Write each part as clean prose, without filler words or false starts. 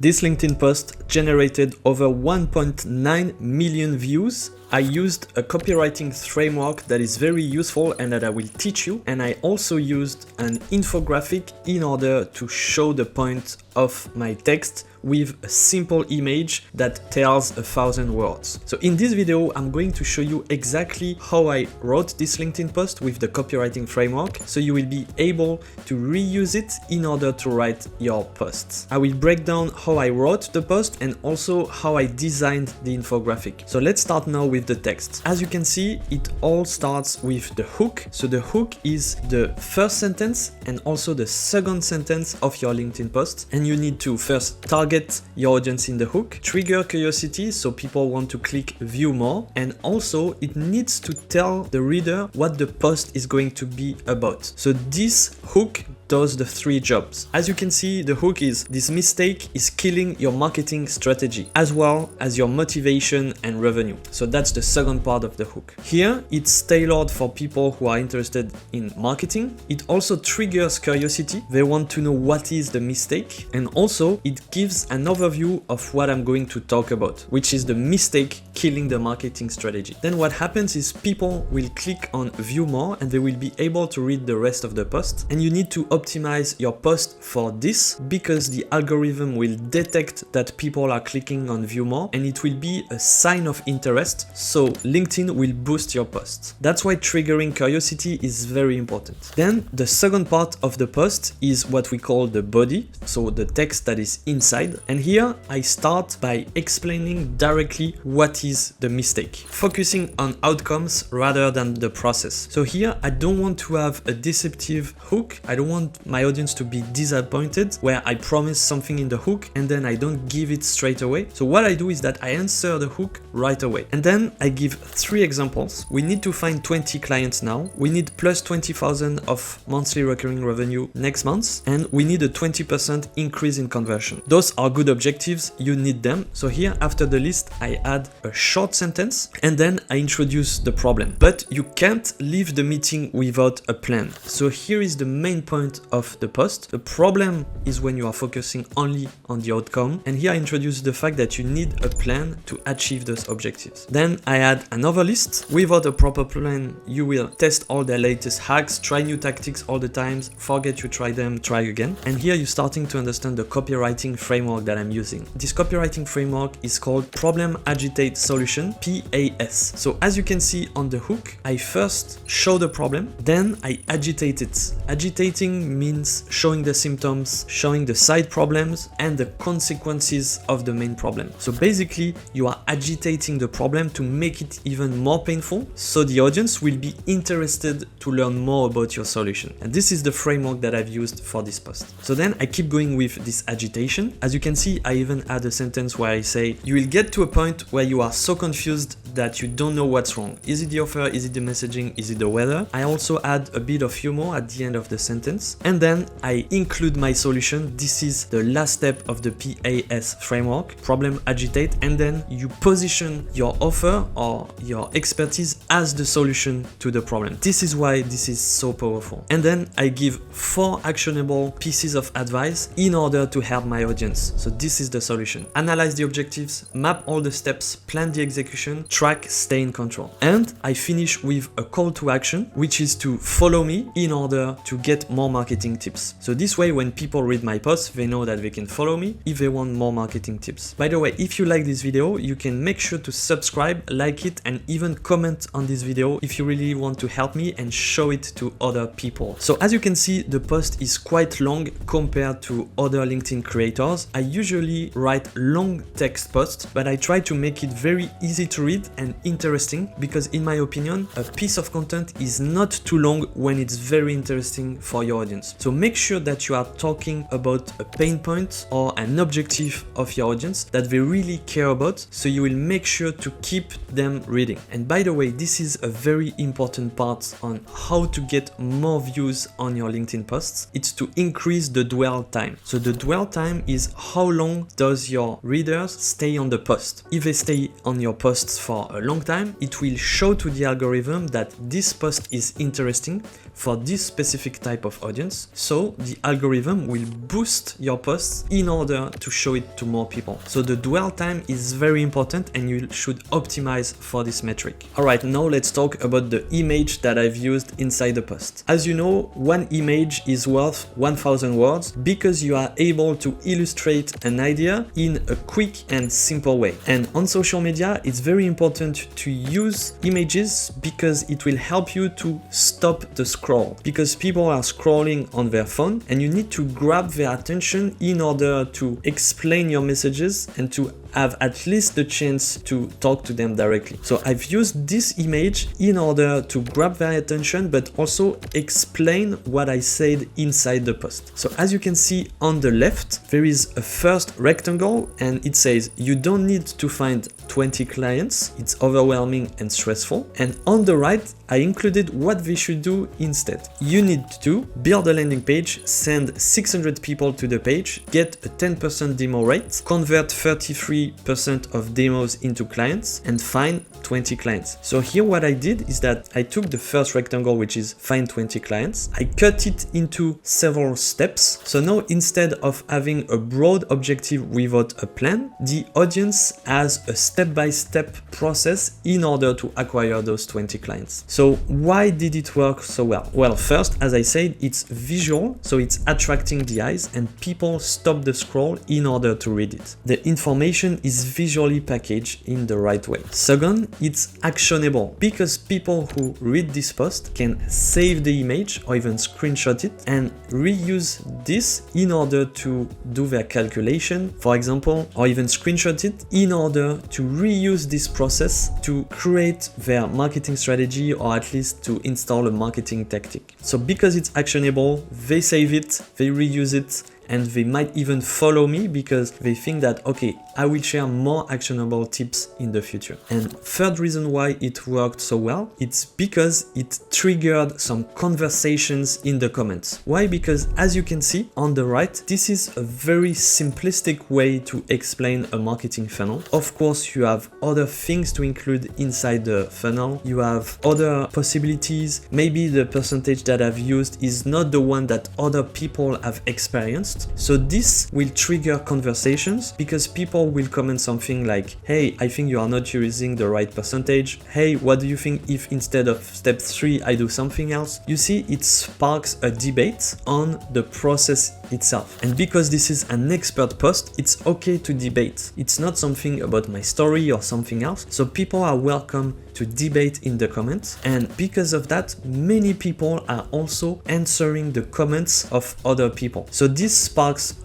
This LinkedIn post generated over 1.9 million views. I used a copywriting framework that is very useful and that I will teach you. And I also used an infographic in order to show the point of my text with a simple image that tells 1,000 words. So in this video, I'm going to show you exactly how I wrote this LinkedIn post with the copywriting framework, so you will be able to reuse it in order to write your posts. I will break down how I wrote the post and also how I designed the infographic. So let's start now with the text. As you can see, it all starts with the hook. So the hook is the first sentence and also the second sentence of your LinkedIn post. And you need to first target your audience in the hook, trigger curiosity so people want to click view more, and also it needs to tell the reader what the post is going to be about. So this hook does the three jobs. As you can see, the hook is this mistake is killing your marketing strategy as well as your motivation and revenue. So that's the second part of the hook. Here it's tailored for people who are interested in marketing. It also triggers curiosity. They want to know what is the mistake, and also it gives an overview of what I'm going to talk about, which is the mistake killing the marketing strategy. Then what happens is people will click on view more and they will be able to read the rest of the post. And you need to optimize your post for this because the algorithm will detect that people are clicking on view more and it will be a sign of interest. So LinkedIn will boost your posts. That's why triggering curiosity is very important. Then the second part of the post is what we call the body. So the text that is inside. And here I start by explaining directly what is the mistake, focusing on outcomes rather than the process. So here I don't want to have a deceptive hook. I don't want my audience to be disappointed where I promise something in the hook and then I don't give it straight away. So what I do is that I answer the hook right away. And then I give 3 examples. We need to find 20 clients now. We need plus 20,000 of monthly recurring revenue next month. And we need a 20% increase in conversion. Those are good objectives. You need them. So here after the list, I add a short sentence and then I introduce the problem. But you can't leave the meeting without a plan. So here is the main point of the post. The problem is when you are focusing only on the outcome. And here I introduce the fact that you need a plan to achieve those objectives. Then I add another list. Without a proper plan, you will test all the latest hacks, try new tactics all the time, forget you try them, try again. And here you're starting to understand the copywriting framework that I'm using. This copywriting framework is called Problem Agitate Solution, PAS. So as you can see on the hook, I first show the problem, then I agitate it. Agitating means showing the symptoms, showing the side problems, and the consequences of the main problem. So basically, you are agitating the problem to make it even more painful, so the audience will be interested to learn more about your solution. And this is the framework that I've used for this post. So then I keep going with this agitation. As you can see, I even add a sentence where I say, you will get to a point where you are so confused that you don't know what's wrong. Is it the offer? Is it the messaging? Is it the weather? I also add a bit of humor at the end of the sentence. And then I include my solution. This is the last step of the PAS framework, problem agitate, and then you position your offer or your expertise as the solution to the problem. This is why this is so powerful. And then I give 4 actionable pieces of advice in order to help my audience. So this is the solution. Analyze the objectives, map all the steps, plan the execution, track, stay in control. And I finish with a call to action, which is to follow me in order to get more marketing tips. So this way, when people read my post, they know that they can follow me if they want more marketing tips. By the way, if you like this video, you can make sure to subscribe, like it, and even comment on this video if you really want to help me and show it to other people. So as you can see, the post is quite long compared to other LinkedIn creators. I usually write long text posts, but I try to make it very easy to read and interesting because in my opinion, a piece of content is not too long when it's very interesting for your audience. So make sure that you are talking about a pain point or an objective of your audience that they really care about, so you will make sure to keep them reading. And by the way, this is a very important part on how to get more views on your LinkedIn posts. It's to increase the dwell time. So the dwell time is how long does your readers stay on the post. If they stay on your posts for a long time, it will show to the algorithm that this post is interesting for this specific type of audience. audience, so the algorithm will boost your posts in order to show it to more people. So the dwell time is very important and you should optimize for this metric. Alright, now let's talk about the image that I've used inside the post. As you know, one image is worth 1000 words because you are able to illustrate an idea in a quick and simple way. And on social media, it's very important to use images because it will help you to stop the scroll, because people are scrolling on their phone and you need to grab their attention in order to explain your messages and to have at least the chance to talk to them directly. So I've used this image in order to grab their attention, but also explain what I said inside the post. So as you can see on the left, there is a first rectangle and it says you don't need to find 20 clients. It's overwhelming and stressful. And on the right, I included what they should do instead. You need to build a landing page, send 600 people to the page, get a 10% demo rate, convert 33% of demos into clients, and find 20 clients. So here what I did is that I took the first rectangle, which is find 20 clients. I cut it into several steps. So now instead of having a broad objective without a plan, the audience has a step-by-step process in order to acquire those 20 clients. So why did it work so well? Well, first, as I said, it's visual, so it's attracting the eyes and people stop the scroll in order to read it. The information is visually packaged in the right way. Second, it's actionable because people who read this post can save the image or even screenshot it and reuse this in order to do their calculation, for example, or even screenshot it in order to reuse this process to create their marketing strategy or at least to install a marketing tactic. So because it's actionable, they save it, they reuse it, and they might even follow me because they think that, okay, I will share more actionable tips in the future. And third reason why it worked so well, it's because it triggered some conversations in the comments. Why? Because as you can see on the right, this is a very simplistic way to explain a marketing funnel. Of course, you have other things to include inside the funnel. You have other possibilities. Maybe the percentage that I've used is not the one that other people have experienced. So this will trigger conversations because people will comment something like, hey, I think you are not using the right percentage. Hey, what do you think if instead of step 3 I do something else? You see, it sparks a debate on the process itself. And because this is an expert post, it's okay to debate. It's not something about my story or something else. So people are welcome to debate in the comments. And because of that, many people are also answering the comments of other people. So this sparks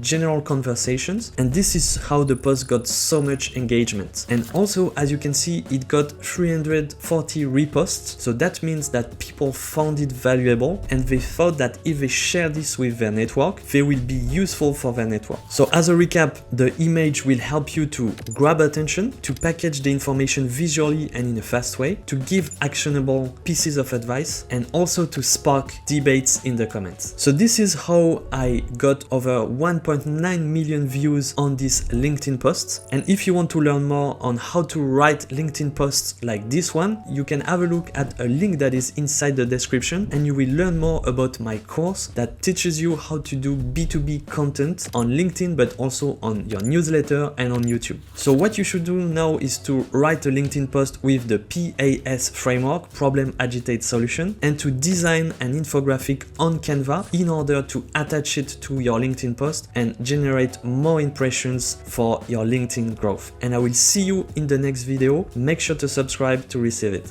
general conversations. And this is how the post got so much engagement. And also, as you can see, it got 340 reposts. So that means that people found it valuable and they thought that if they share this with their network, they will be useful for their network. So as a recap, the image will help you to grab attention, to package the information visually and in a fast way, to give actionable pieces of advice, and also to spark debates in the comments. So this is how I got over 1.9 million views on this LinkedIn post. And if you want to learn more on how to write LinkedIn posts like this one, you can have a look at a link that is inside the description and you will learn more about my course that teaches you how to do B2B content on LinkedIn, but also on your newsletter and on YouTube. So what you should do now is to write a LinkedIn post with the PAS framework, Problem Agitate Solution, and to design an infographic on Canva in order to attach it to your LinkedIn post and generate more impressions for your LinkedIn growth. And I will see you in the next video. Make sure to subscribe to receive it.